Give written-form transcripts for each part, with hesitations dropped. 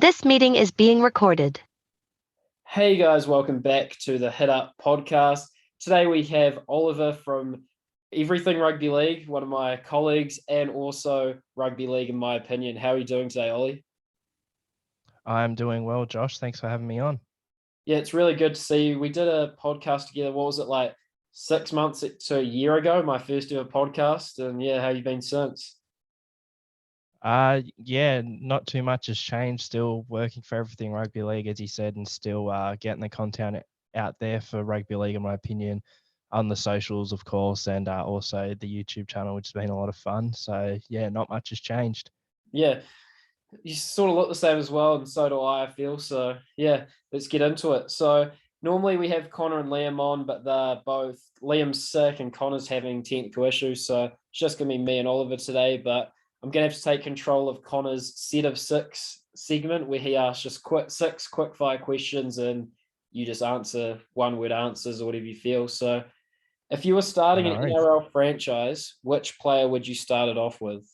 This meeting is being recorded. Hey guys, welcome back to the Hit Up podcast. Today we have Oliver from Everything Rugby League, one of my colleagues, and also Rugby League, in my opinion. How are you doing today, Ollie? I'm doing well, Josh. Thanks for having me on. Yeah, it's really good to see you. We did a podcast together. What was it, like 6 months to a year ago? My first ever podcast, and yeah, how you been since? Yeah, not too much has changed. Still working for Everything Rugby League, as you said, and still getting the content out there for Rugby League, in my opinion, on the socials, of course, and also the YouTube channel, which has been a lot of fun. So yeah, not much has changed. Yeah, you sort of look the same as well, and so do I feel. So yeah, let's get into it. So normally we have Connor and Liam on, but they're both Liam's sick and Connor's having technical issues. So it's just gonna be me and Oliver today. But I'm gonna have to take control of Connor's set of six segment where he asks just six quick fire questions and you just answer one word answers or whatever you feel. So if you were starting No an worries. NRL franchise, which player would you start it off with?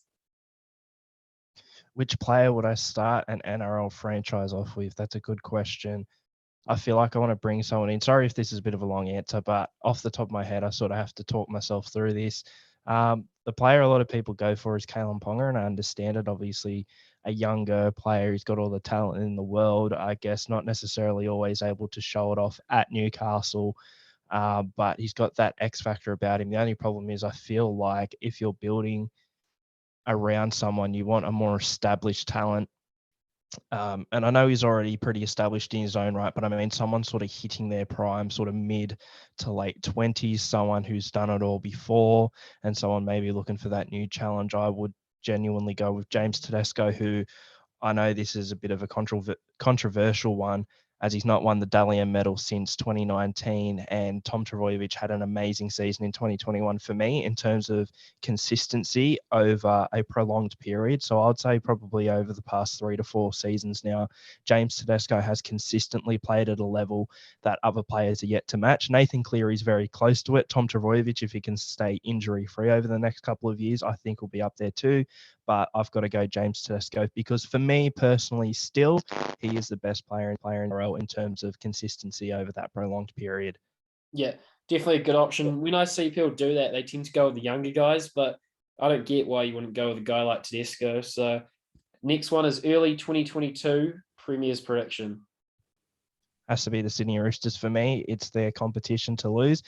Which player would I start an NRL franchise off with? That's a good question. I feel like I want to bring someone in. Sorry if this is a bit of a long answer, but off the top of my head, I sort of have to talk myself through this. The player a lot of people go for is Kalen Ponga, and I understand it. Obviously, a younger player, he's got all the talent in the world. I guess not necessarily always able to show it off at Newcastle, but he's got that X factor about him. The only problem is I feel like if you're building around someone, you want a more established talent. And I know he's already pretty established in his own right, but I mean, someone sort of hitting their prime, sort of mid to late 20s, someone who's done it all before, and someone maybe looking for that new challenge. I would genuinely go with James Tedesco, who I know this is a bit of a controversial one, as he's not won the Dalian medal since 2019. And Tom Trbojevic had an amazing season in 2021 for me in terms of consistency over a prolonged period. So I'd say probably over the past 3 to 4 seasons now, James Tedesco has consistently played at a level that other players are yet to match. Nathan Cleary is very close to it. Tom Trbojevic, if he can stay injury free over the next couple of years, I think will be up there too. But I've got to go James Tedesco because for me personally, still, he is the best player in NRL in terms of consistency over that prolonged period. Yeah, definitely a good option. When I see people do that, they tend to go with the younger guys, but I don't get why you wouldn't go with a guy like Tedesco. So next one is early 2022 Premier's prediction. Has to be the Sydney Roosters for me. It's their competition to lose.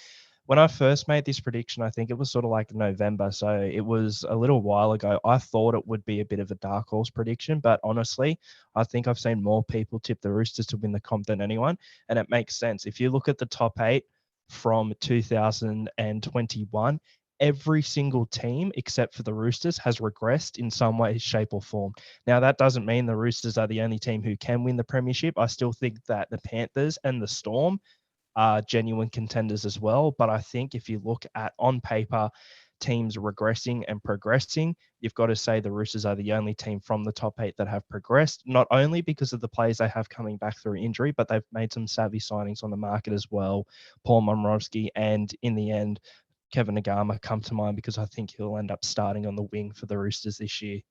When I first made this prediction, I think it was sort of like November. So it was a little while ago. I thought it would be a bit of a dark horse prediction, but honestly, I think I've seen more people tip the Roosters to win the comp than anyone. And it makes sense. If you look at the top eight from 2021, every single team except for the Roosters has regressed in some way, shape, or form. Now, that doesn't mean the Roosters are the only team who can win the premiership. I still think that the Panthers and the Storm are genuine contenders as well. But I think if you look at on paper, teams regressing and progressing, you've got to say the Roosters are the only team from the top eight that have progressed, not only because of the players they have coming back through injury, but they've made some savvy signings on the market as well. Paul Momorowski and in the end, Kevin Nagama come to mind because I think he'll end up starting on the wing for the Roosters this year.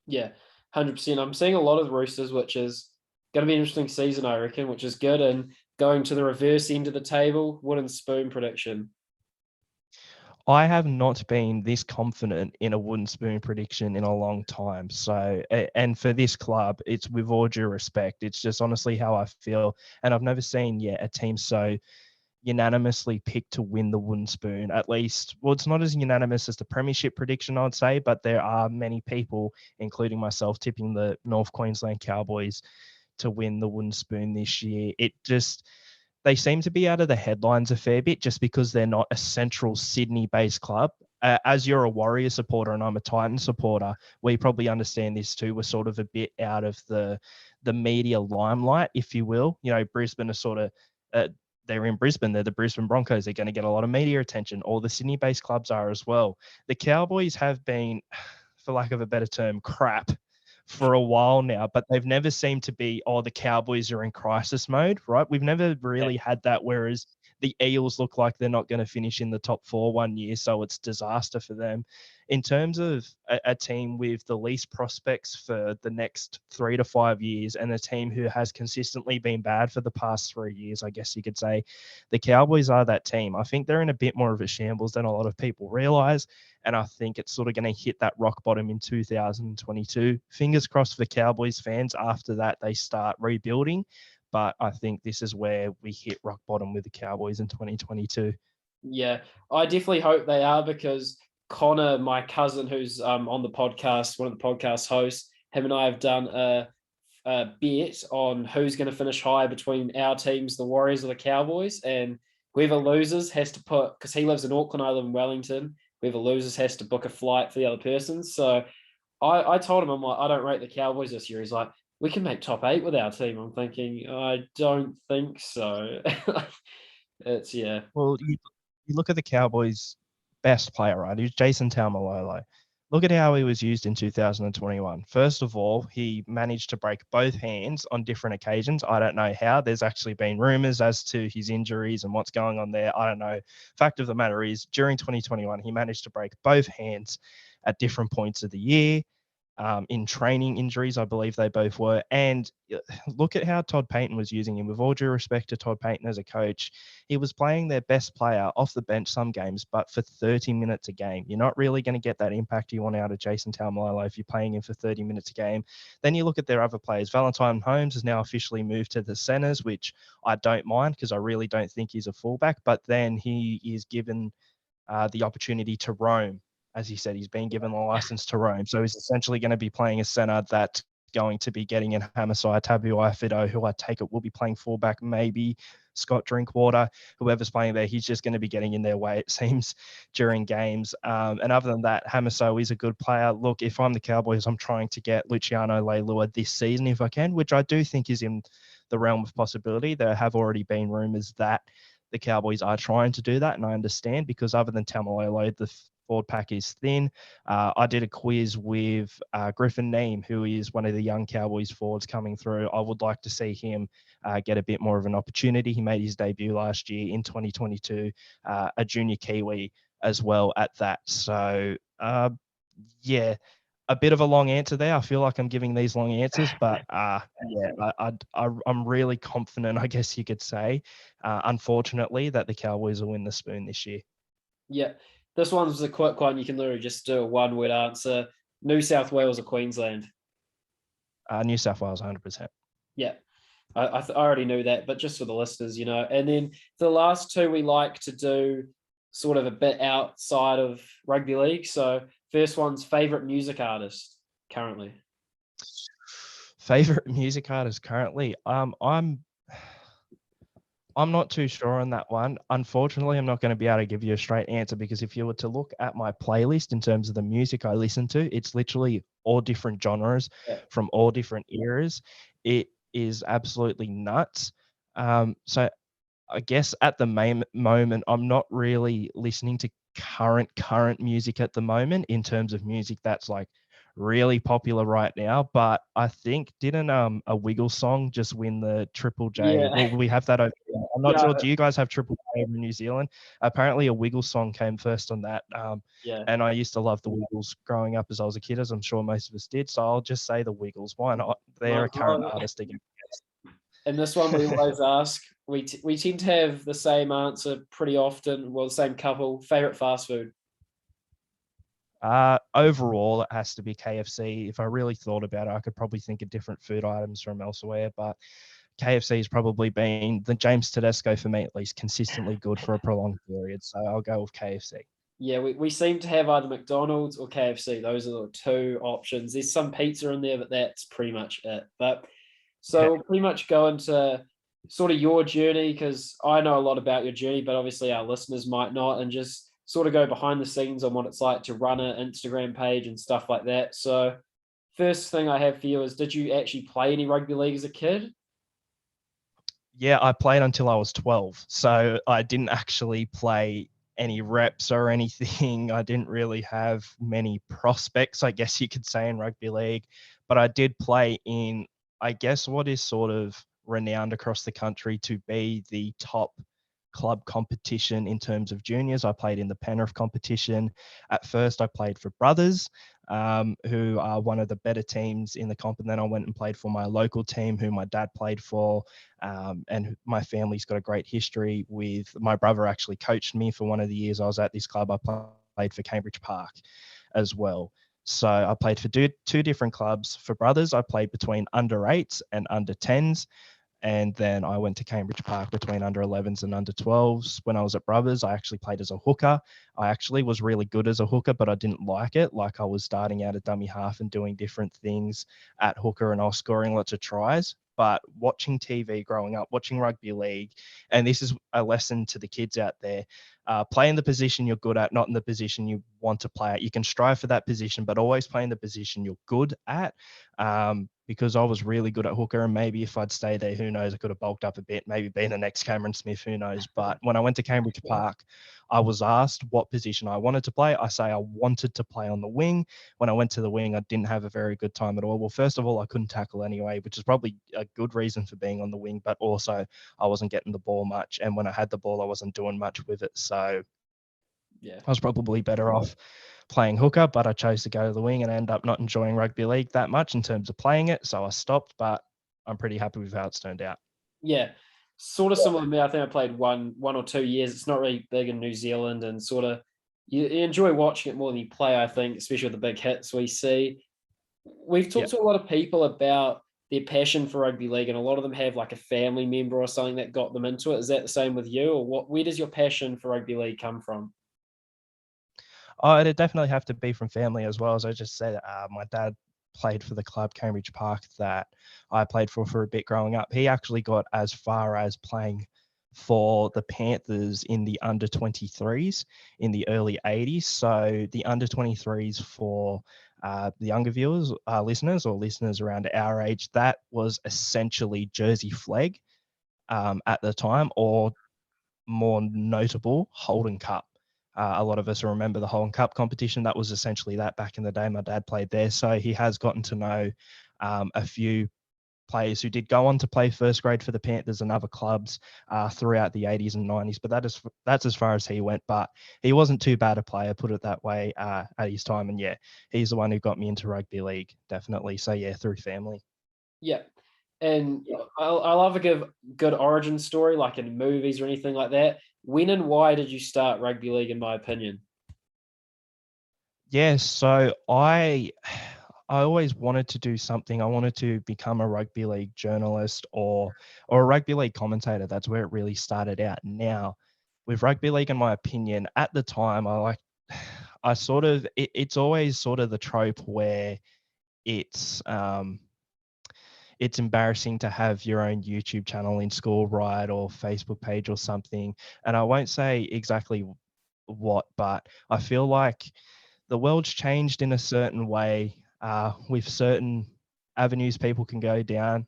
Yeah, 100%. I'm seeing a lot of the Roosters, which is going to be an interesting season, I reckon, which is good. And going to the reverse end of the table, wooden spoon prediction. I have not been this confident in a wooden spoon prediction in a long time. So, and for this club, it's with all due respect, it's just honestly how I feel. And I've never seen yet a team so unanimously picked to win the wooden spoon. At least, well, it's not as unanimous as the premiership prediction, I'd say, but there are many people, including myself, tipping the North Queensland Cowboys to win the wooden spoon this year. It just, they seem to be out of the headlines a fair bit just because they're not a central Sydney-based club. As you're a Warrior supporter and I'm a Titan supporter, we probably understand this too. We're sort of a bit out of the media limelight, if you will. You know, Brisbane are sort of they're in Brisbane. They're the Brisbane Broncos. They're going to get a lot of media attention. All the Sydney-based clubs are as well. The Cowboys have been, for lack of a better term, crap for a while now, but they've never seemed to be, oh, the Cowboys are in crisis mode, right? We've never really had that, whereas the Eels look like they're not going to finish in the top 4 one year, so it's disaster for them. In terms of a team with the least prospects for the next 3 to 5 years and a team who has consistently been bad for the past 3 years, I guess you could say, the Cowboys are that team. I think they're in a bit more of a shambles than a lot of people realize, and I think it's sort of going to hit that rock bottom in 2022. Fingers crossed for Cowboys fans. After that, they start rebuilding, but I think this is where we hit rock bottom with the Cowboys in 2022. Yeah, I definitely hope they are, because Connor, my cousin, who's on the podcast, one of the podcast hosts, him and I have done a bet on who's going to finish high between our teams, the Warriors or the Cowboys, and whoever loses has to put, because he lives in Auckland, I live in Wellington, whoever loses has to book a flight for the other person. So I told him, I'm like, I don't rate the Cowboys this year. He's like, we can make top 8 with our team. I'm thinking, I don't think so. It's, yeah. Well, you look at the Cowboys' best player, right? Who's Jason Taumalolo. Look at how he was used in 2021. First of all, he managed to break both hands on different occasions. I don't know how. There's actually been rumors as to his injuries and what's going on there. I don't know. Fact of the matter is, during 2021, he managed to break both hands at different points of the year. In training injuries, I believe they both were. And look at how Todd Payton was using him. With all due respect to Todd Payton as a coach, he was playing their best player off the bench some games, but for 30 minutes a game. You're not really going to get that impact you want out of Jason Taumalolo if you're playing him for 30 minutes a game. Then you look at their other players. Valentine Holmes has now officially moved to the centers, which I don't mind because I really don't think he's a fullback. But then he is given the opportunity to roam. As he said, he's been given the license to roam. So he's essentially going to be playing a center that's going to be getting in Hamasai Tabuai-Fidow, who I take it will be playing fullback, maybe Scott Drinkwater, whoever's playing there. He's just going to be getting in their way, it seems, during games. And other than that, Hamasai is a good player. Look, if I'm the Cowboys, I'm trying to get Luciano Leilua this season if I can, which I do think is in the realm of possibility. There have already been rumors that the Cowboys are trying to do that, and I understand, because other than Taumalolo, the forward pack is thin. I did a quiz with Griffin Neame, who is one of the young Cowboys forwards coming through. I would like to see him get a bit more of an opportunity. He made his debut last year in 2022, a junior Kiwi as well at that. So, yeah, a bit of a long answer there. I feel like I'm giving these long answers, but I'm really confident, I guess you could say, unfortunately, that the Cowboys will win the spoon this year. Yeah. This one's a quick one. You can literally just do a one-word answer. New South Wales or Queensland? New South Wales, 100%. Yeah. I already knew that, but just for the listeners, you know. And then the last two we like to do sort of a bit outside of rugby league. So first one's favourite music artist currently. Favorite music artist currently? I'm not too sure on that one. Unfortunately, I'm not going to be able to give you a straight answer, because if you were to look at my playlist in terms of the music I listen to, it's literally all different genres from all different eras. It is absolutely nuts. So I guess at the moment, I'm not really listening to current music at the moment in terms of music that's like really popular right now. But I think didn't a Wiggle song just win the Triple J? Yeah. Well, we have that over here. I'm not Yeah. sure. Do you guys have Triple J over in New Zealand? Apparently, a Wiggle song came first on that. Yeah. And I used to love the Wiggles growing up as I was a kid, as I'm sure most of us did. So I'll just say the Wiggles. Why not? They're a current artist again. And this one we always ask. We tend to have the same answer pretty often. Well, the same couple. Favorite fast food? Overall, it has to be KFC. If I really thought about it, I could probably think of different food items from elsewhere, but KFC has probably been the James Tedesco for me, at least, consistently good for a prolonged period. So I'll go with KFC. Yeah, we seem to have either McDonald's or KFC. Those are the two options. There's some pizza in there, but that's pretty much it. But so we'll pretty much go into sort of your journey, because I know a lot about your journey, but obviously our listeners might not, and just sort of go behind the scenes on what it's like to run an Instagram page and stuff like that. So first thing I have for you is, did you actually play any rugby league as a kid? Yeah, I played until I was 12. So I didn't actually play any reps or anything. I didn't really have many prospects, I guess you could say, in rugby league. But I did play in, I guess, what is sort of renowned across the country to be the top club competition in terms of juniors. I played in the Penrith competition. At first, I played for Brothers, who are one of the better teams in the comp. And then I went and played for my local team, who my dad played for. And my family's got a great history with, my brother actually coached me for one of the years I was at this club. I played for Cambridge Park as well. So I played for two different clubs. For Brothers, I played between under 8s and under 10s. And then I went to Cambridge Park between under 11s and under 12s. When I was at Brothers, I actually played as a hooker. I actually was really good as a hooker, but I didn't like it. Like, I was starting out at dummy half and doing different things at hooker, and I was scoring lots of tries. But watching TV growing up, watching rugby league, and this is a lesson to the kids out there, play in the position you're good at, not in the position you want to play at. You can strive for that position, but always play in the position you're good at. Because I was really good at hooker, and maybe if I'd stayed there, who knows, I could have bulked up a bit, maybe been the next Cameron Smith, who knows. But when I went to Cambridge Park, I was asked what position I wanted to play. I say I wanted to play on the wing. When I went to the wing, I didn't have a very good time at all. Well, first of all, I couldn't tackle anyway, which is probably a good reason for being on the wing, but also I wasn't getting the ball much. And when I had the ball, I wasn't doing much with it. So Yeah, I was probably better off playing hooker, but I chose to go to the wing and end up not enjoying rugby league that much in terms of playing it. So I stopped, but I'm pretty happy with how it's turned out. yeah. Sort of similar to me. I think I played one or 2 years. It's not really big in New Zealand, and sort of you enjoy watching it more than you play, I think, especially with the big hits we see. We've talked to a lot of people about their passion for rugby league, and a lot of them have like a family member or something that got them into it. Is that the same with you, or what? Where does your passion for rugby league come from? Oh, it'd definitely have to be from family as well. As I just said, my dad played for the club Cambridge Park that I played for a bit growing up. He actually got as far as playing for the Panthers in the under 23s in the early 80s. So the under 23s for the younger viewers, listeners, or listeners around our age, that was essentially Jersey Flag at the time, or more notable, Holden Cup. A lot of us remember the Holden Cup competition. That was essentially that back in the day. My dad played there, so he has gotten to know a few players who did go on to play first grade for the Panthers and other clubs throughout the 80s and 90s. But that's as far as he went. But he wasn't too bad a player, put it that way, at his time. And yeah, he's the one who got me into rugby league, definitely. So yeah, through family. Yeah. And I love a good origin story, like in movies or anything like that. When and why did you start rugby league, in my opinion? Yeah, so I always wanted to do something. I wanted to become a rugby league journalist or a rugby league commentator. That's where it really started out. Now, with rugby league, in my opinion, at the time, it's always sort of the trope where it's it's embarrassing to have your own YouTube channel in school, right, or Facebook page or something. And I won't say exactly what, but I feel like the world's changed in a certain way with certain avenues people can go down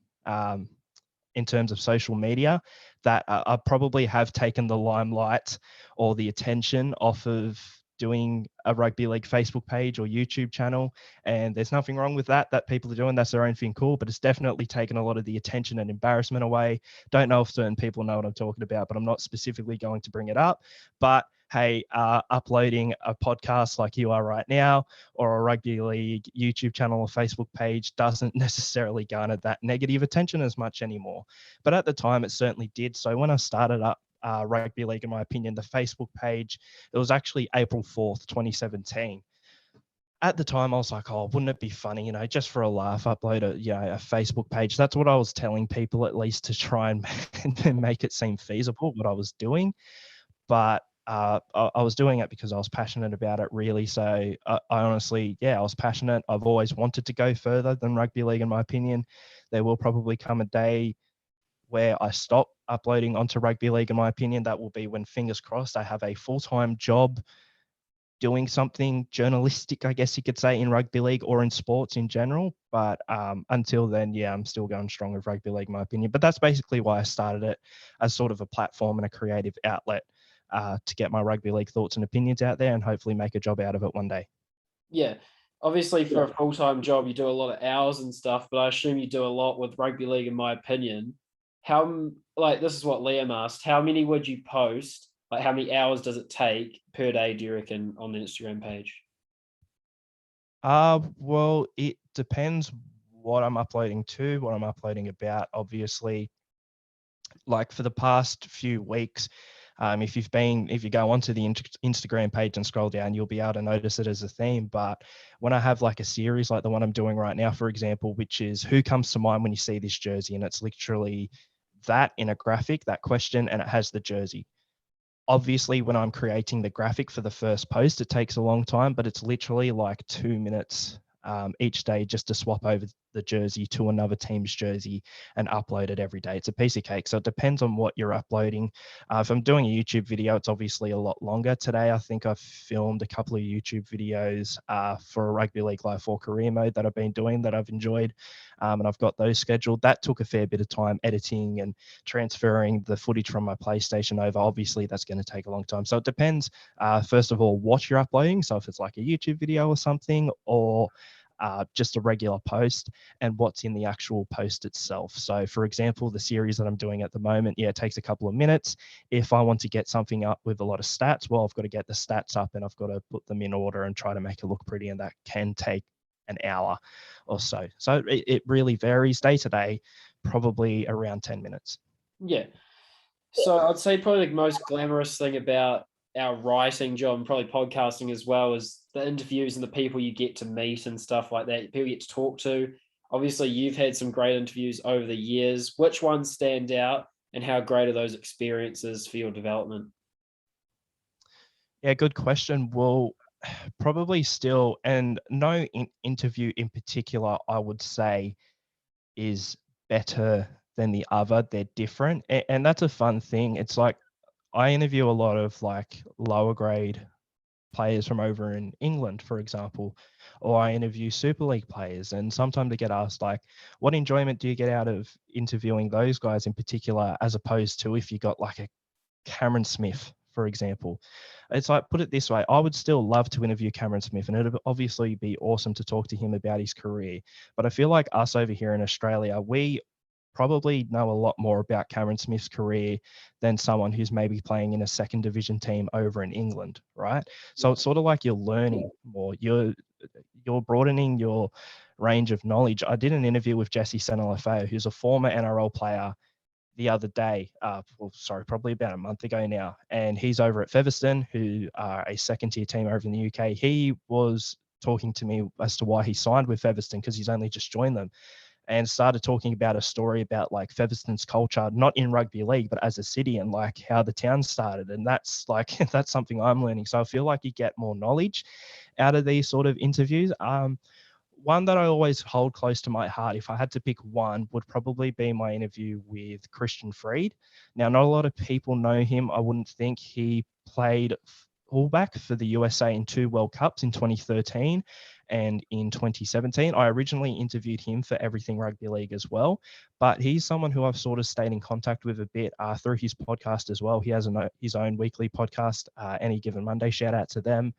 in terms of social media that probably have taken the limelight or the attention off of doing a rugby league Facebook page or YouTube channel. And there's nothing wrong with that people are doing. That's their own thing, cool. But it's definitely taken a lot of the attention and embarrassment away. Don't know if certain people know what I'm talking about, but I'm not specifically going to bring it up. But hey, uploading a podcast like you are right now, or a rugby league YouTube channel or Facebook page doesn't necessarily garner that negative attention as much anymore. But at the time, it certainly did. So when I started up rugby league, in my opinion, the Facebook page, it was actually April 4th, 2017. At the time, I was like, oh, wouldn't it be funny, just for a laugh, upload a Facebook page. That's what I was telling people, at least, to try and make it seem feasible, what I was doing. But I was doing it because I was passionate about it, really. So I honestly, I was passionate. I've always wanted to go further than rugby league, in my opinion. There will probably come a day where I stop uploading onto rugby league, in my opinion. That will be when, fingers crossed, I have a full-time job doing something journalistic, I guess you could say, in rugby league or in sports in general. But until then, I'm still going strong with rugby league, in my opinion. But that's basically why I started it, as sort of a platform and a creative outlet to get my rugby league thoughts and opinions out there and hopefully make a job out of it one day. Yeah. Obviously, for a full-time job, you do a lot of hours and stuff, but I assume you do a lot with rugby league, in my opinion. How, like this is what Liam asked. How many would you post? Like how many hours does it take per day, do you reckon, on the Instagram page? Well, it depends what I'm uploading to, what I'm uploading about. Obviously, like for the past few weeks, if you go onto the Instagram page and scroll down, you'll be able to notice it as a theme. But when I have like a series like the one I'm doing right now, for example, which is who comes to mind when you see this jersey, and it's literally that in a graphic, that question, and it has the jersey. Obviously, when I'm creating the graphic for the first post, it takes a long time, but it's literally like 2 minutes each day just to swap over the jersey to another team's jersey and upload it every day. It's a piece of cake. So it depends on what you're uploading. If I'm doing a YouTube video, it's obviously a lot longer. Today, I think I've filmed a couple of YouTube videos for a Rugby League Live 4 career mode that I've been doing that I've enjoyed. And I've got those scheduled. That took a fair bit of time editing and transferring the footage from my PlayStation over. Obviously, that's going to take a long time. So it depends, first of all, what you're uploading. So if it's like a YouTube video or something, or just a regular post, and what's in the actual post itself. So for example, the series that I'm doing at the moment, it takes a couple of minutes. If I want to get something up with a lot of stats, well, I've got to get the stats up and I've got to put them in order and try to make it look pretty, and that can take an hour or so. So it really varies day to day, probably around 10 minutes. Yeah. So I'd say probably the most glamorous thing about our writing job and probably podcasting as well is the interviews and the people you get to meet and stuff like that, people you get to talk to. Obviously, you've had some great interviews over the years. Which ones stand out and how great are those experiences for your development? Yeah, good question. Well, probably still, and no interview in particular, I would say, is better than the other. They're different. And that's a fun thing. It's like I interview a lot of like lower grade players from over in England, for example, or I interview Super League players. And sometimes they get asked, like, what enjoyment do you get out of interviewing those guys in particular, as opposed to if you got like a Cameron Smith, for example? It's like, put it this way, I would still love to interview Cameron Smith, and it'd obviously be awesome to talk to him about his career. But I feel like us over here in Australia, we probably know a lot more about Cameron Smith's career than someone who's maybe playing in a second division team over in England, right? So it's sort of like you're learning more. You're broadening your range of knowledge. I did an interview with Jesse Senalafeo, who's a former NRL player, the other day, probably about a month ago now, and he's over at Featherstone, who are a second tier team over in the UK. He was talking to me as to why he signed with Featherstone, because he's only just joined them, and started talking about a story about like Featherstone's culture, not in rugby league, but as a city, and like how the town started. And that's like, that's something I'm learning. So I feel like you get more knowledge out of these sort of interviews. One that I always hold close to my heart, if I had to pick one, would probably be my interview with Christian Freed. Now, not a lot of people know him. I wouldn't think. He played fullback for the USA in 2 World Cups in 2013 and in 2017. I originally interviewed him for Everything Rugby League as well, but he's someone who I've sort of stayed in contact with a bit through his podcast as well. He has his own weekly podcast, Any Given Monday. Shout out to them.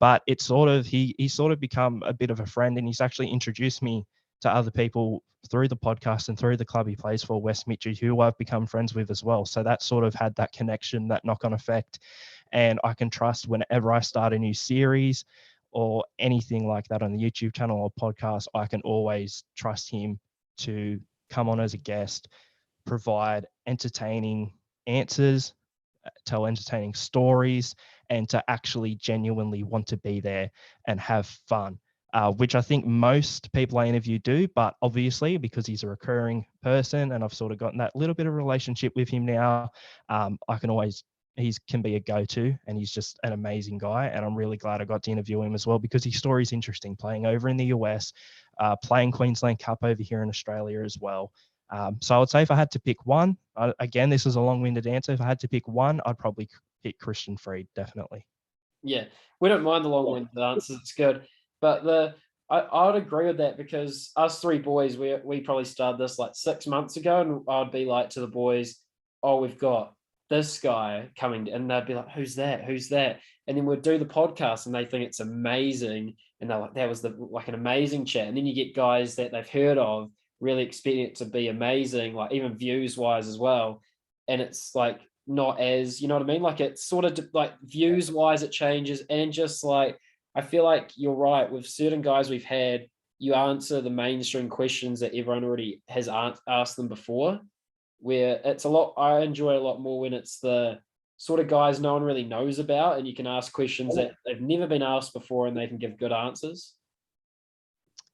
But it's sort of, he's sort of become a bit of a friend, and he's actually introduced me to other people through the podcast and through the club he plays for, West Mitchell, who I've become friends with as well. So that sort of had that connection, that knock-on effect. And I can trust whenever I start a new series or anything like that on the YouTube channel or podcast, I can always trust him to come on as a guest, provide entertaining answers, tell entertaining stories, and to actually genuinely want to be there and have fun, which I think most people I interview do. But obviously, because he's a recurring person and I've sort of gotten that little bit of relationship with him now, he can be a go-to, and he's just an amazing guy. And I'm really glad I got to interview him as well, because his story is interesting, playing over in the US, playing Queensland Cup over here in Australia as well. So I would say if I had to pick one, again, this is a long-winded answer. If I had to pick one, I'd probably pick Christian Freed, definitely. Yeah, we don't mind the long-winded answers. It's good, but I would agree with that, because us 3 boys, we probably started this like 6 months ago, and I'd be like to the boys, "Oh, we've got this guy coming," and they'd be like, "Who's that? Who's that?" And then we'd do the podcast, and they think it's amazing, and they're like, "That was like an amazing chat." And then you get guys that they've heard of, really expecting it to be amazing, like even views wise as well. and it's like not as, you know what I mean? Like it's sort of like views wise, it changes. And just like, I feel like you're right with certain guys we've had, you answer the mainstream questions that everyone already has asked them before, where it's a lot, I enjoy a lot more when it's the sort of guys no one really knows about and you can ask questions that they've never been asked before and they can give good answers.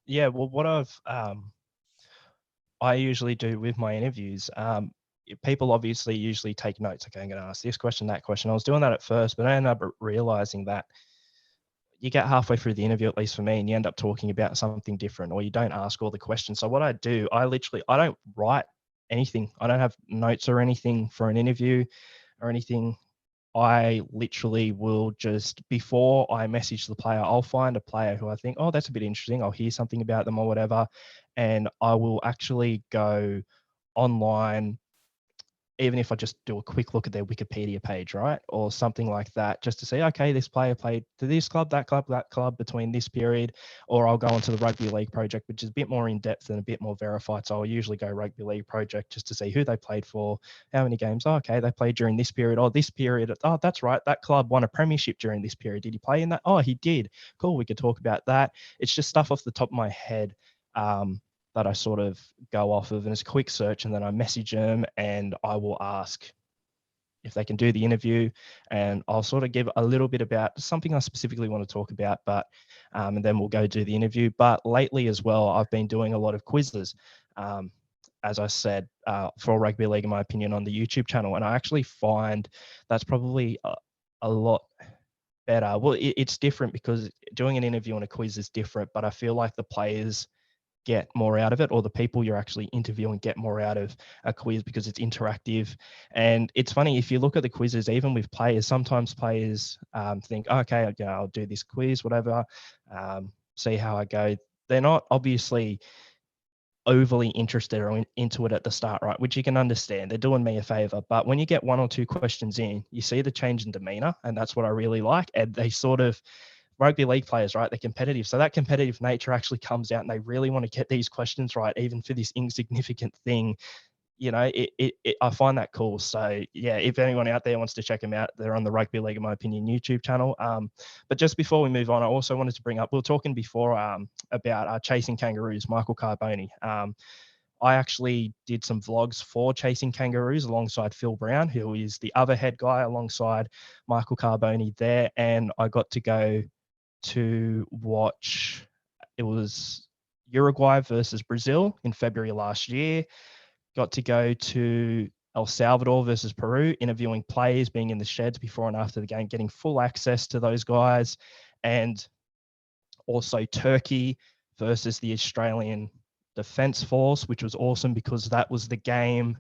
Yeah, well, what I usually do with my interviews, people obviously usually take notes. Okay, I'm going to ask this question, that question. I was doing that at first, but I ended up realizing that you get halfway through the interview, at least for me, and you end up talking about something different, or you don't ask all the questions. So what I do, I don't write anything. I don't have notes or anything for an interview or anything. I literally will just, before I message the player, I'll find a player who I think, oh, that's a bit interesting. I'll hear something about them or whatever. And I will actually go online, even if I just do a quick look at their Wikipedia page, right? Or something like that, just to say, okay, this player played to this club, that club between this period, or I'll go onto the Rugby League project, which is a bit more in depth and a bit more verified. So I'll usually go Rugby League project just to see who they played for, how many games. Oh, okay, they played during this period. Oh, this period. Oh, that's right. That club won a premiership during this period. Did he play in that? Oh, he did. Cool. We could talk about that. It's just stuff off the top of my head. That I sort of go off of, and it's a quick search, and then I message them and I will ask if they can do the interview, and I'll sort of give a little bit about something I specifically want to talk about, but and then we'll go do the interview. But lately as well, I've been doing a lot of quizzes, as I said, for Rugby League, in my opinion, on the YouTube channel, and I actually find that's probably a lot better. Well, it's different because doing an interview on a quiz is different, but I feel like the players get more out of it, or the people you're actually interviewing get more out of a quiz because it's interactive. And it's funny, if you look at the quizzes, even with players, sometimes players think, okay, I'll do this quiz, whatever, see how I go. They're not obviously overly interested or into it at the start, right? Which you can understand. They're doing me a favor. But when you get one or two questions in, you see the change in demeanor, and that's what I really like. And they sort of, rugby league players, right? They're competitive. So that competitive nature actually comes out, and they really want to get these questions right, even for this insignificant thing. You know, I find that cool. So yeah, if anyone out there wants to check them out, they're on the Rugby League, in my opinion, YouTube channel. But just before we move on, I also wanted to bring up, we were talking before about Chasing Kangaroos, Michael Carboni. I actually did some vlogs for Chasing Kangaroos alongside Phil Brown, who is the other head guy alongside Michael Carboni there. And I got to go to watch, it was Uruguay versus Brazil in February last year. Got to go to El Salvador versus Peru, interviewing players, being in the sheds before and after the game, getting full access to those guys. And also Turkey versus the Australian Defence Force, which was awesome because that was the game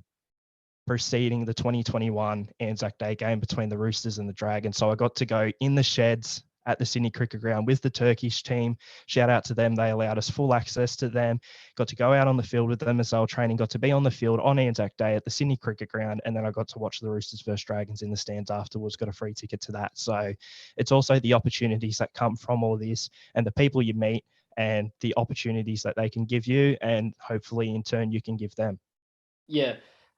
preceding the 2021 Anzac Day game between the Roosters and the Dragons. So I got to go in the sheds at the Sydney Cricket Ground with the Turkish team. Shout out to them. They allowed us full access to them. Got to go out on the field with them as they were training. Got to be on the field on Anzac Day at the Sydney Cricket Ground. And then I got to watch the Roosters versus Dragons in the stands afterwards. Got a free ticket to that. So it's also the opportunities that come from all this and the people you meet and the opportunities that they can give you. And hopefully in turn you can give them. Yeah,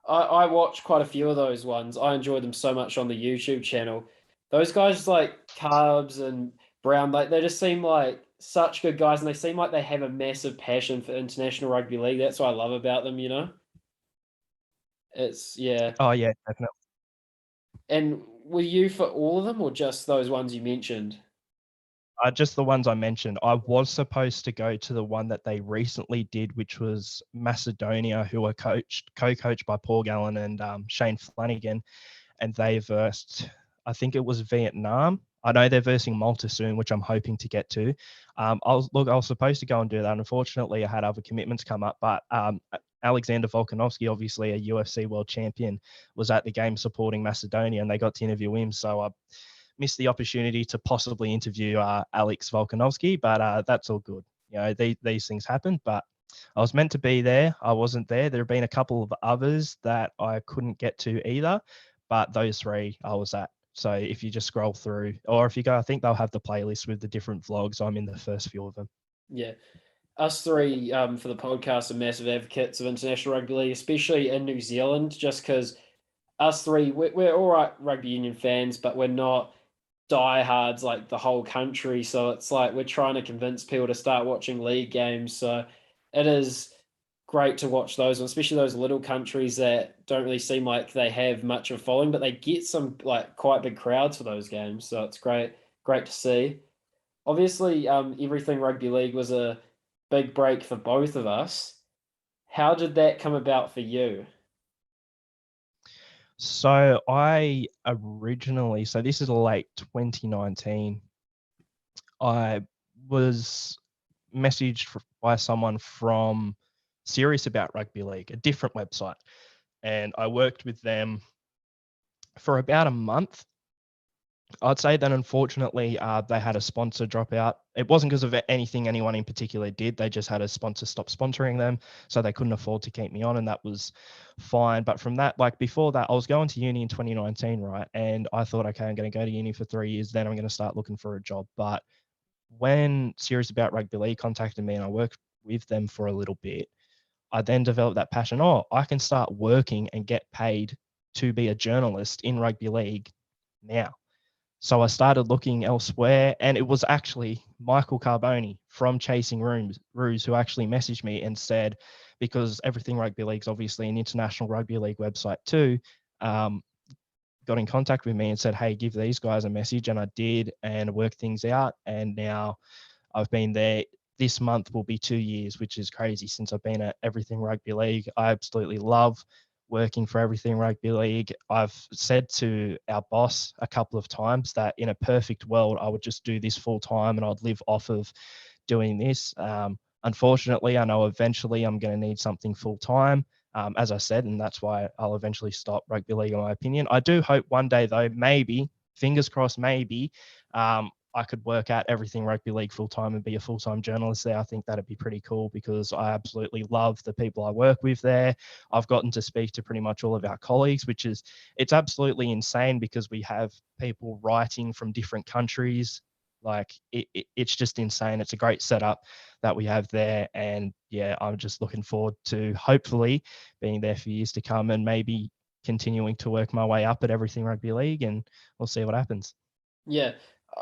I watch quite a few of those ones. I enjoy them so much on the YouTube channel. Those guys like Carbs and Brown, like they just seem like such good guys, and they seem like they have a massive passion for international rugby league. That's what I love about them, you know. It's yeah. Oh yeah, definitely. And were you for all of them, or just those ones you mentioned? Just the ones I mentioned. I was supposed to go to the one that they recently did, which was Macedonia, who are co-coached by Paul Gallen and Shane Flanagan, and they versed, I think it was Vietnam. I know they're versing Malta soon, which I'm hoping to get to. I was supposed to go and do that. Unfortunately, I had other commitments come up, but Alexander Volkanovski, obviously a UFC world champion, was at the game supporting Macedonia, and they got to interview him. So I missed the opportunity to possibly interview Alex Volkanovski, but that's all good. You know, these things happen, but I was meant to be there. I wasn't there. There have been a couple of others that I couldn't get to either, but those three I was at. So if you just scroll through, or if you go, I think they'll have the playlist with the different vlogs. I'm in the first few of them. Yeah. Us three for the podcast are massive advocates of international rugby league, especially in New Zealand, just because us three, we're all right rugby union fans, but we're not diehards like the whole country. So it's like we're trying to convince people to start watching league games. So it is great to watch those, especially those little countries that don't really seem like they have much of a following, but they get some like quite big crowds for those games. So it's great to see. Obviously, everything rugby league was a big break for both of us. How did that come about for you? So I originally, so this is late 2019. I was messaged by someone from Serious About Rugby League, a different website, and I worked with them for about a month. I'd say that unfortunately they had a sponsor drop out. It wasn't because of anything anyone in particular did. They just had a sponsor stop sponsoring them, so they couldn't afford to keep me on, and that was fine. But from that, like before that, I was going to uni in 2019, right? And I thought, okay, I'm going to go to uni for 3 years, then I'm going to start looking for a job. But when Serious About Rugby League contacted me and I worked with them for a little bit, I then developed that passion. Oh, I can start working and get paid to be a journalist in rugby league now. So I started looking elsewhere, and it was actually Michael Carboni from Chasing Ruse who actually messaged me and said, because Everything Rugby League is obviously an international rugby league website too, got in contact with me and said, hey, give these guys a message. And I did, and worked things out. And now I've been there. This month will be 2 years, which is crazy since I've been at Everything Rugby League. I absolutely love working for Everything Rugby League. I've said to our boss a couple of times that in a perfect world, I would just do this full time and I'd live off of doing this. Unfortunately, I know eventually I'm going to need something full time, as I said, and that's why I'll eventually stop rugby league, in my opinion. I do hope one day, though, maybe, fingers crossed, maybe, I could work at Everything Rugby League full time and be a full time journalist there. I think that'd be pretty cool because I absolutely love the people I work with there. I've gotten to speak to pretty much all of our colleagues, it's absolutely insane because we have people writing from different countries. Like it's just insane. It's a great setup that we have there. And yeah, I'm just looking forward to hopefully being there for years to come and maybe continuing to work my way up at Everything Rugby League, and we'll see what happens. Yeah,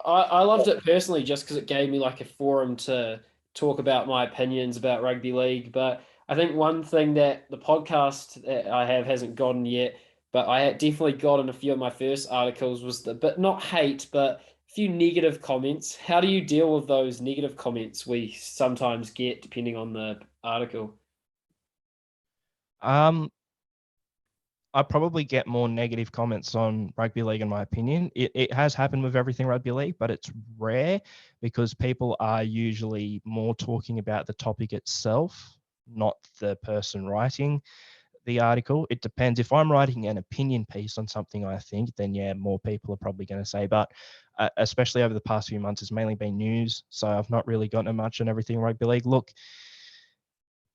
I loved it personally just because it gave me like a forum to talk about my opinions about rugby league. But I think one thing that the podcast that I have hasn't gotten yet, but I had definitely got in a few of my first articles was but not hate, but a few negative comments. How do you deal with those negative comments we sometimes get depending on the article? Um, I probably get more negative comments on rugby league, in my opinion. It has happened with Everything Rugby League, but it's rare because people are usually more talking about the topic itself, not the person writing the article. It depends. If I'm writing an opinion piece on something, I think, then yeah, more people are probably going to say. But especially over the past few months, it's mainly been news. So I've not really gotten much on Everything Rugby League. Look,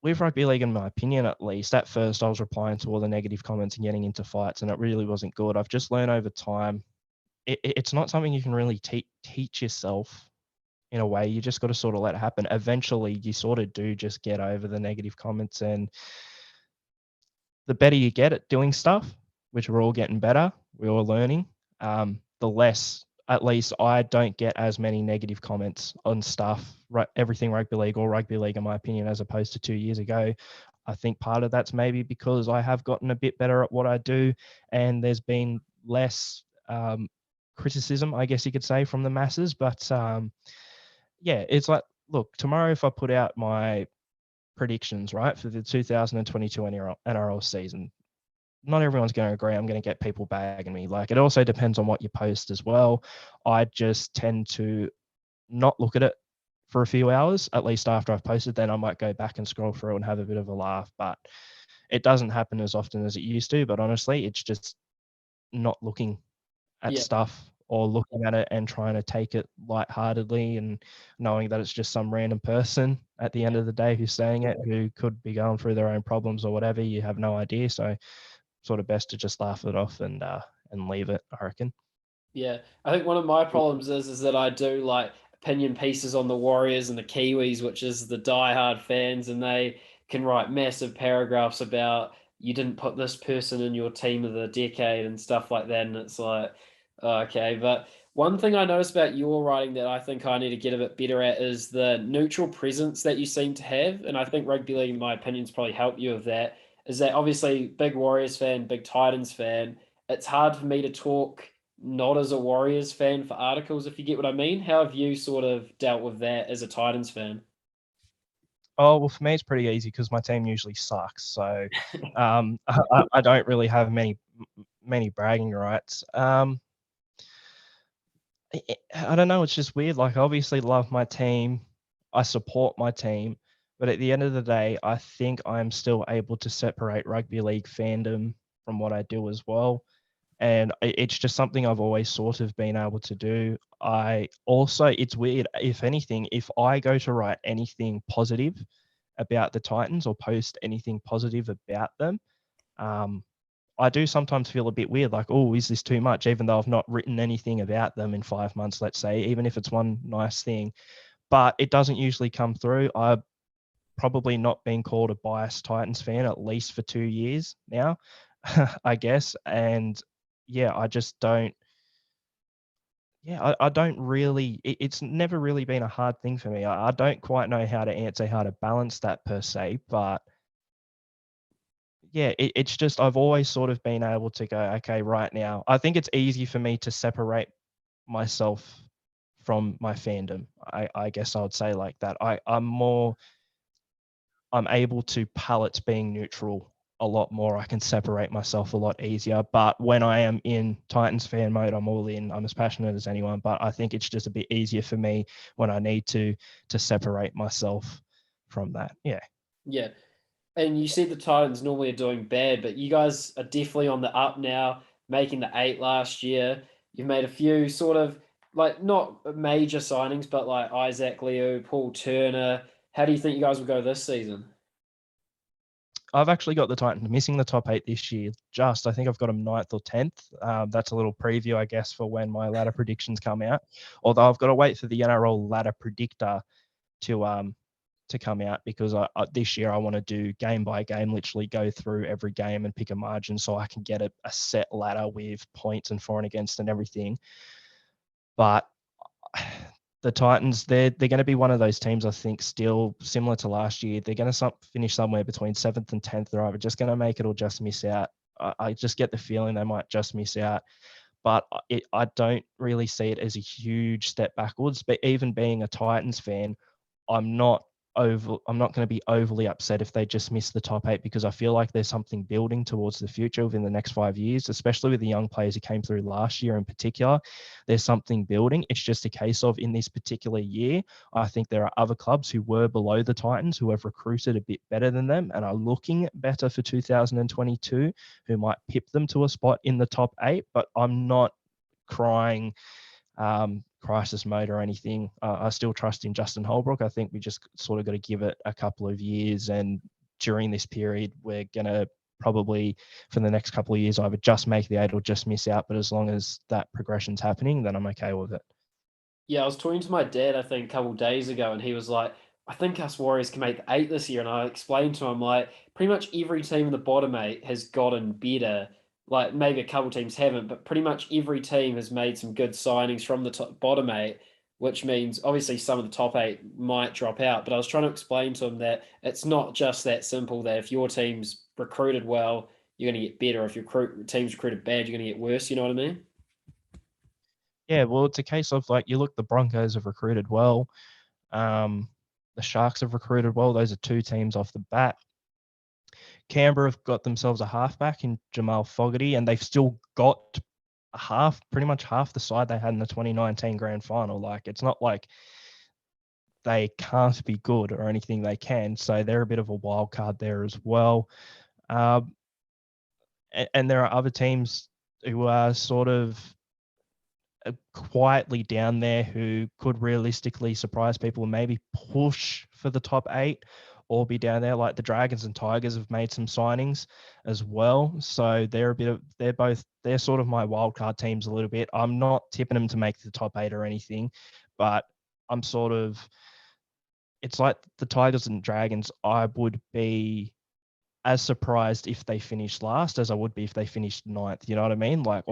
with rugby league, in my opinion, at least, at first I was replying to all the negative comments and getting into fights, and it really wasn't good. I've just learned over time, it's not something you can really teach yourself in a way. You just got to sort of let it happen. Eventually, you sort of do just get over the negative comments, and the better you get at doing stuff, which we're all getting better, we're all learning, the less, at least I don't get as many negative comments on stuff, Everything Rugby League or Rugby League, in my opinion, as opposed to 2 years ago. I think part of that's maybe because I have gotten a bit better at what I do, and there's been less criticism, I guess you could say, from the masses. But yeah, it's like, look, tomorrow if I put out my predictions, right, for the 2022 NRL season, not everyone's going to agree. I'm going to get people bagging me. Like, it also depends on what you post as well. I just tend to not look at it for a few hours, at least after I've posted. Then I might go back and scroll through and have a bit of a laugh. But it doesn't happen as often as it used to. But honestly, it's just not looking at Yeah. stuff or looking at it and trying to take it lightheartedly and knowing that it's just some random person at the end of the day who's saying it, who could be going through their own problems or whatever. You have no idea. So sort of best to just laugh it off and leave it, I reckon. Yeah, I think one of my problems is that I do like opinion pieces on the Warriors and the Kiwis, which is the diehard fans, and they can write massive paragraphs about you didn't put this person in your team of the decade and stuff like that. And it's like, oh, okay. But one thing I noticed about your writing that I think I need to get a bit better at is the neutral presence that you seem to have. And I think rugby league, in my opinion, has probably helped you with that. Is that obviously big Warriors fan, big Titans fan. It's hard for me to talk not as a Warriors fan for articles, if you get what I mean. How have you sort of dealt with that as a Titans fan? Oh, well, for me, it's pretty easy because my team usually sucks. So I don't really have many bragging rights. I don't know. It's just weird. Like, I obviously love my team. I support my team. But at the end of the day, I think I'm still able to separate rugby league fandom from what I do as well. And it's just something I've always sort of been able to do. I also, it's weird. If anything, if I go to write anything positive about the Titans or post anything positive about them, um, I do sometimes feel a bit weird, like, oh, is this too much? Even though I've not written anything about them in 5 months, let's say, even if it's one nice thing. But it doesn't usually come through. I've probably not been called a biased Titans fan at least for 2 years now, I guess. And yeah, I just don't. Yeah, I don't really. It's never really been a hard thing for me. I don't quite know how to answer how to balance that per se, but yeah, it's just I've always sort of been able to go, okay, right now, I think it's easy for me to separate myself from my fandom. I guess I would say like that. I'm able to palette being neutral a lot more. I can separate myself a lot easier. But when I am in Titans fan mode, I'm all in. I'm as passionate as anyone. But I think it's just a bit easier for me when I need to separate myself from that. Yeah. Yeah. And you said the Titans normally are doing bad, but you guys are definitely on the up now, making the eight last year. You've made a few sort of like not major signings, but like Isaac Liu, Paul Turner. How do you think you guys will go this season? I've actually got the Titans missing the top 8 this year. I think I've got them 9th or 10th. That's a little preview, I guess, for when my ladder predictions come out. Although I've got to wait for the NRL ladder predictor to come out because this year I want to do game by game, literally go through every game and pick a margin so I can get a set ladder with points and for and against and everything. But the Titans, they're going to be one of those teams, I think, still similar to last year. They're going to finish somewhere between 7th and 10th. They're either just going to make it or just miss out. I just get the feeling they might just miss out. But I don't really see it as a huge step backwards. But even being a Titans fan, I'm not going to be overly upset if they just miss the top 8 because I feel like there's something building towards the future within the next 5 years, especially with the young players who came through last year in particular. There's something building. It's just a case of in this particular year, I think there are other clubs who were below the Titans who have recruited a bit better than them and are looking better for 2022, who might pip them to a spot in the top 8. But I'm not crying crisis mode or anything. I still trust in Justin Holbrook. I think we just sort of got to give it a couple of years. And during this period, we're going to probably for the next couple of years either just make the 8 or just miss out. But as long as that progression's happening, then I'm okay with it. Yeah, I was talking to my dad, I think, a couple of days ago, and he was like, I think us Warriors can make the 8 this year. And I explained to him, like, pretty much every team in the bottom 8 has gotten better. Like, maybe a couple teams haven't, but pretty much every team has made some good signings from the bottom 8, which means obviously some of the top 8 might drop out. But I was trying to explain to him that it's not just that simple, that if your team's recruited well, you're going to get better. If your team's recruited bad, you're going to get worse. You know what I mean? Yeah, well, it's a case of like you look, the Broncos have recruited well. The Sharks have recruited well. Those are 2 teams off the bat. Canberra have got themselves a halfback in Jamal Fogarty, and they've still got pretty much half the side they had in the 2019 grand final. Like, it's not like they can't be good or anything. They can. So they're a bit of a wild card there as well. And there are other teams who are sort of quietly down there who could realistically surprise people and maybe push for the top 8 or be down there. Like the Dragons and Tigers have made some signings as well. So they're sort of my wildcard teams a little bit. I'm not tipping them to make the top 8 or anything, but I'm sort of, it's like the Tigers and Dragons. I would be as surprised if they finished last as I would be if they finished ninth. You know what I mean? Like,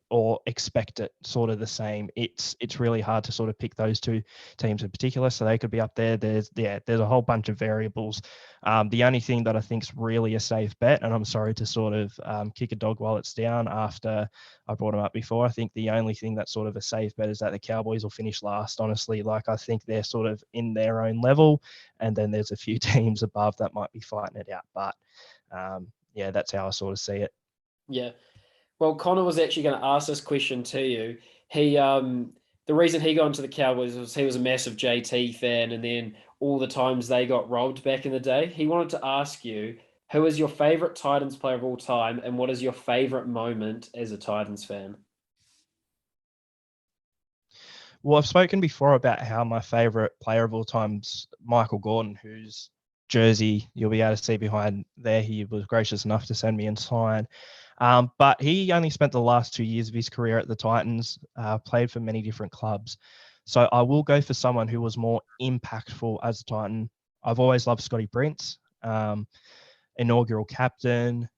or expect it sort of the same. It's really hard to sort of pick those two teams in particular. So they could be up there. There's a whole bunch of variables. The only thing that I think is really a safe bet, and I'm sorry to sort of kick a dog while it's down after I brought them up before. I think the only thing that's sort of a safe bet is that the Cowboys will finish last. Honestly, like I think they're sort of in their own level, and then there's a few teams above that might be fighting it out. But yeah, that's how I sort of see it. Yeah. Well, Connor was actually going to ask this question to you. He, the reason he got into the Cowboys was he was a massive JT fan, and then all the times they got robbed back in the day. He wanted to ask you, who is your favorite Titans player of all time, and what is your favorite moment as a Titans fan? Well, I've spoken before about how my favorite player of all time's Michael Gordon, whose jersey you'll be able to see behind there. He was gracious enough to send me and sign. But he only spent the last 2 years of his career at the Titans, played for many different clubs. So I will go for someone who was more impactful as a Titan. I've always loved Scotty Prince, inaugural captain.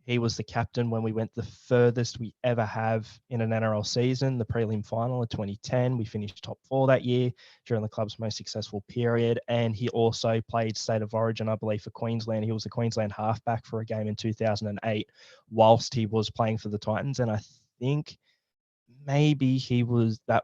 He was the captain when we went the furthest we ever have in an NRL season, the prelim final of 2010. We finished top 4 that year during the club's most successful period. And he also played State of Origin, I believe, for Queensland. He was the Queensland halfback for a game in 2008 whilst he was playing for the Titans. And I think maybe he was the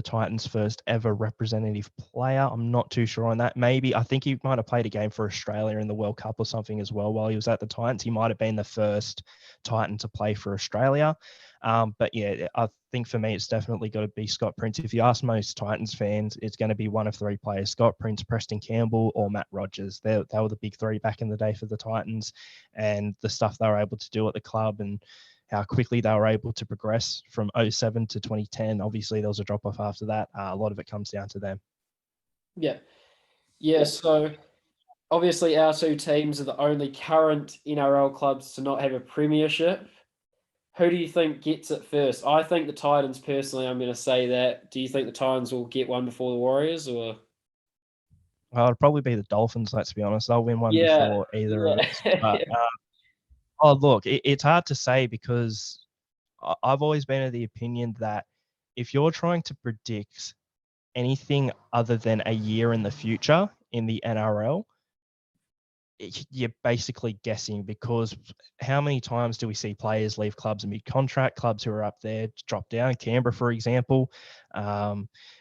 Titans' first ever representative player. I'm not too sure on that. Maybe I think he might have played a game for Australia in the World Cup or something as well while he was at the Titans. He might have been the first Titan to play for Australia. But yeah, I think for me, it's definitely got to be Scott Prince. If you ask most Titans fans, it's going to be one of 3 players: Scott Prince, Preston Campbell, or Matt Rogers. They were the big 3 back in the day for the Titans, and the stuff they were able to do at the club and how quickly they were able to progress from 07 to 2010. Obviously, there was a drop-off after that. A lot of it comes down to them. Yeah. Yeah, so obviously our 2 teams are the only current NRL clubs to not have a premiership. Who do you think gets it first? I think the Titans, personally. I'm going to say that. Do you think the Titans will get one before the Warriors, or? Well, it'll probably be the Dolphins, let's be honest. They'll win one before either of us. But, oh, look, it's hard to say because I've always been of the opinion that if you're trying to predict anything other than a year in the future in the NRL, you're basically guessing, because how many times do we see players leave clubs mid-contract, clubs who are up there drop down? Canberra, for example.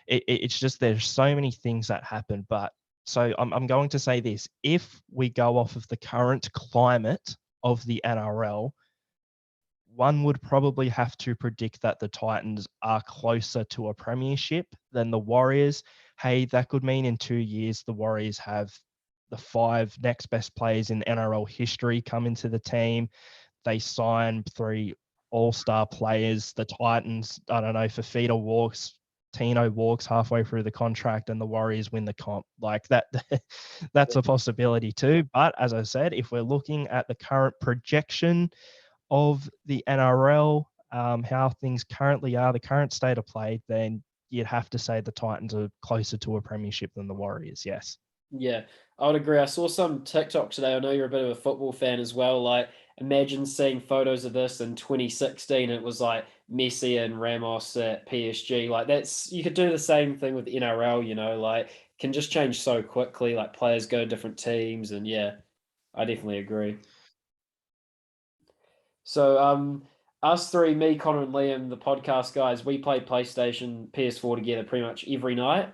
It's just there's so many things that happen. But so I'm going to say this: if we go off of the current climate of the NRL, one would probably have to predict that the Titans are closer to a premiership than the Warriors. Hey, that could mean in 2 years the Warriors have the 5 next best players in NRL history come into the team. They sign 3 all-star players. The Titans, I don't know, Fafita walks, Tino walks halfway through the contract, and the Warriors win the comp. Like that, that's a possibility too. But as I said, if we're looking at the current projection of the NRL, how things currently are, the current state of play, then you'd have to say the Titans are closer to a premiership than the Warriors. Yes. Yeah, I would agree. I saw some TikTok today. I know you're a bit of a football fan as well. Like, imagine seeing photos of this in 2016. It was like Messi and Ramos at PSG. Like, you could do the same thing with NRL, like, can just change so quickly. Like, players go to different teams. And yeah, I definitely agree. So, us 3, me, Connor, and Liam, the podcast guys, we play PlayStation, PS4 together pretty much every night.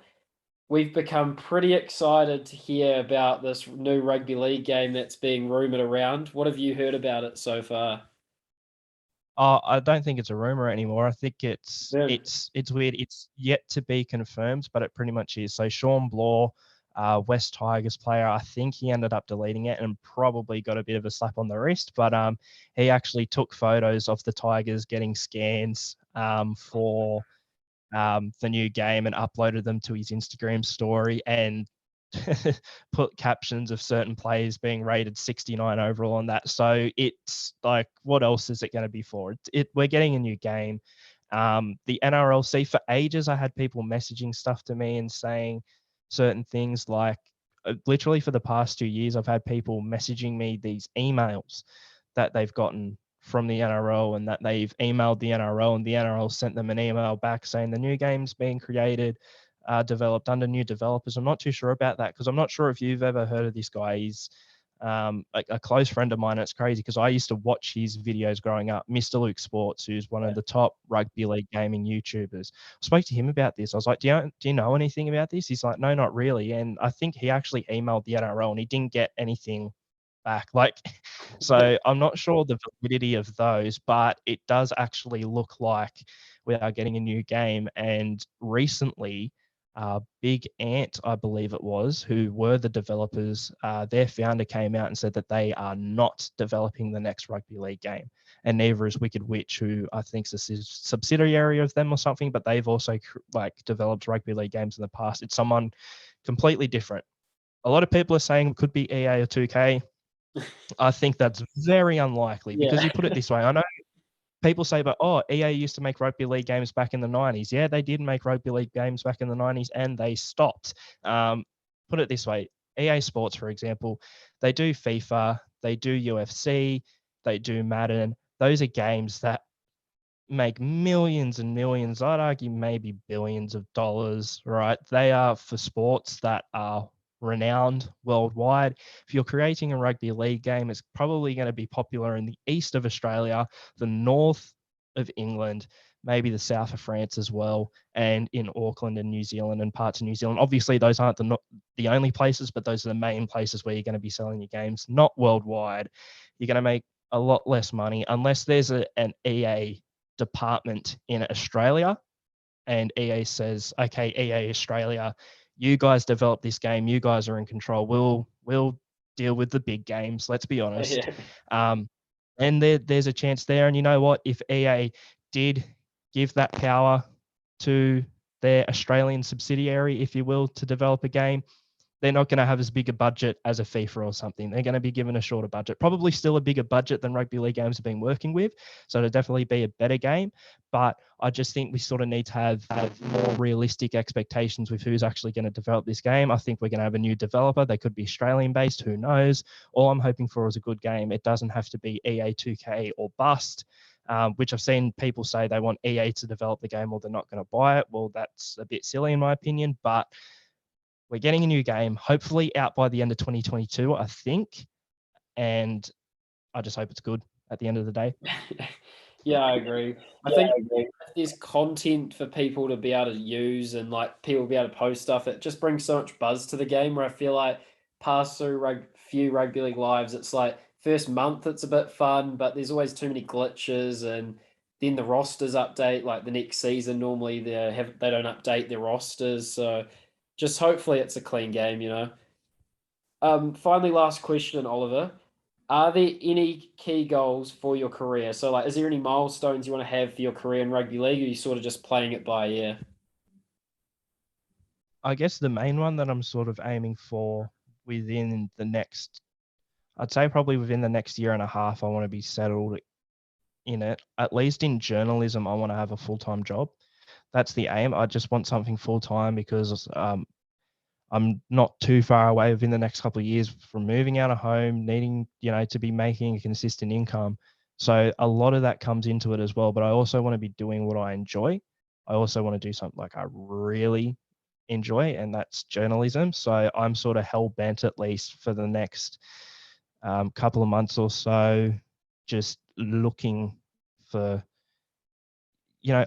We've become pretty excited to hear about this new rugby league game that's being rumored around. What have you heard about it so far? I don't think it's a rumor anymore. I think it's Yeah. it's weird. It's yet to be confirmed, but it pretty much is. So Sean Blaw, West Tigers player, I think he ended up deleting it and probably got a bit of a slap on the wrist. But he actually took photos of the Tigers getting scans for the new game and uploaded them to his Instagram story and put captions of certain players being rated 69 overall on that. So it's like, what else is it going to be for? We're getting a new game. The NRLC, for ages, I had people messaging stuff to me and saying certain things like, literally for the past 2 years, I've had people messaging me these emails that they've gotten from the NRL and that they've emailed the NRL and the NRL sent them an email back saying the new game's being created, developed under new developers. I'm not too sure about that because I'm not sure if you've ever heard of this guy. He's like a close friend of mine. It's crazy because I used to watch his videos growing up. Mr. Luke Sports, who's one of the top rugby league gaming YouTubers. I spoke to him about this. I was like, do you know anything about this? He's like, no, not really. And I think he actually emailed the NRL and he didn't get anything back. Like, so I'm not sure the validity of those, but it does actually look like we are getting a new game. And recently, Big Ant, I believe it was, who were the developers, their founder came out and said that they are not developing the next rugby league game. And neither is Wicked Witch, who I think is a subsidiary of them or something, but they've also like developed rugby league games in the past. It's someone completely different. A lot of people are saying it could be EA or 2K. I think that's very unlikely because you put it this way. I know people say, but EA used to make rugby league games back in the 90s. Yeah, they did make rugby league games back in the 90s and they stopped. Put it this way, EA Sports, for example, they do FIFA, they do UFC, they do Madden. Those are games that make millions and millions, I'd argue maybe billions of dollars, right? They are for sports that are renowned worldwide. If you're creating a rugby league game, it's probably going to be popular in the east of Australia, the north of England, maybe the south of France as well, and in Auckland and New Zealand and parts of New Zealand. Obviously, those aren't the only places, but those are the main places where you're going to be selling your games, not worldwide. You're going to make a lot less money unless there's an EA department in Australia and EA says, okay, EA Australia, you guys develop this game, you guys are in control, we'll deal with the big games, let's be honest. And there's a chance there. And you know what, if EA did give that power to their Australian subsidiary, if you will, to develop a game, they're not going to have as big a budget as a FIFA or something. They're going to be given a shorter budget, probably still a bigger budget than rugby league games have been working with. So it'll definitely be a better game. But I just think we sort of need to have more realistic expectations with who's actually going to develop this game. I think we're going to have a new developer. They could be Australian based. Who knows? All I'm hoping for is a good game. It doesn't have to be EA 2K or bust. Which I've seen people say they want EA to develop the game or they're not going to buy it. Well, that's a bit silly in my opinion, but we're getting a new game, hopefully out by the end of 2022, I think. And I just hope it's good at the end of the day. Yeah, I agree. I think if there's content for people to be able to use and like people be able to post stuff, it just brings so much buzz to the game where I feel like past through few rugby league lives, it's like first month it's a bit fun, but there's always too many glitches and then the rosters update like the next season. Normally they don't update their rosters. So just hopefully it's a clean game, you know. Finally, last question, Oliver. Are there any key goals for your career? So, like, is there any milestones you want to have for your career in rugby league, or are you sort of just playing it by ear? I guess the main one that I'm sort of aiming for within the next, I'd say probably within the next year and a half, I want to be settled in it. At least in journalism, I want to have a full-time job. That's the aim. I just want something full-time because I'm not too far away within the next couple of years from moving out of home, needing, to be making a consistent income. So a lot of that comes into it as well. But I also want to be doing what I enjoy. I also want to do something like I really enjoy, and that's journalism. So I'm sort of hell bent, at least for the next couple of months or so, just looking for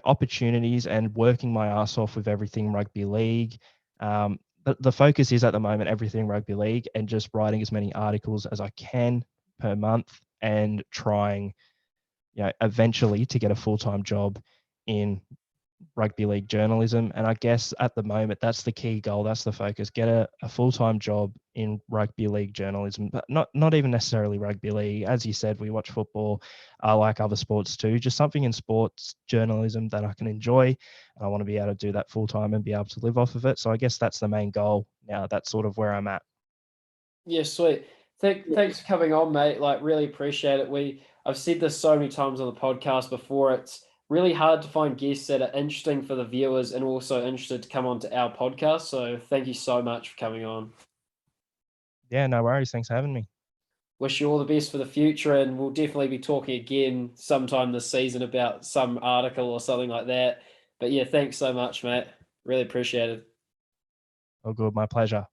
opportunities and working my ass off with everything rugby league. The focus is at the moment everything rugby league and just writing as many articles as I can per month and trying, eventually to get a full-time job in rugby league journalism. And I guess at the moment, that's the key goal. That's the focus. Get a full-time job in rugby league journalism, but not even necessarily rugby league. As you said, we watch football. I like other sports too, just something in sports journalism that I can enjoy. And I want to be able to do that full-time and be able to live off of it. So I guess that's the main goal now. That's sort of where I'm at. Yeah, sweet. Thanks for coming on, mate. Like, really appreciate it. I've said this so many times on the podcast before. It's really hard to find guests that are interesting for the viewers and also interested to come on to our podcast. So thank you so much for coming on. Yeah, no worries. Thanks for having me. Wish you all the best for the future, and we'll definitely be talking again sometime this season about some article or something like that. But yeah, thanks so much, mate. Really appreciate it. All good. My pleasure.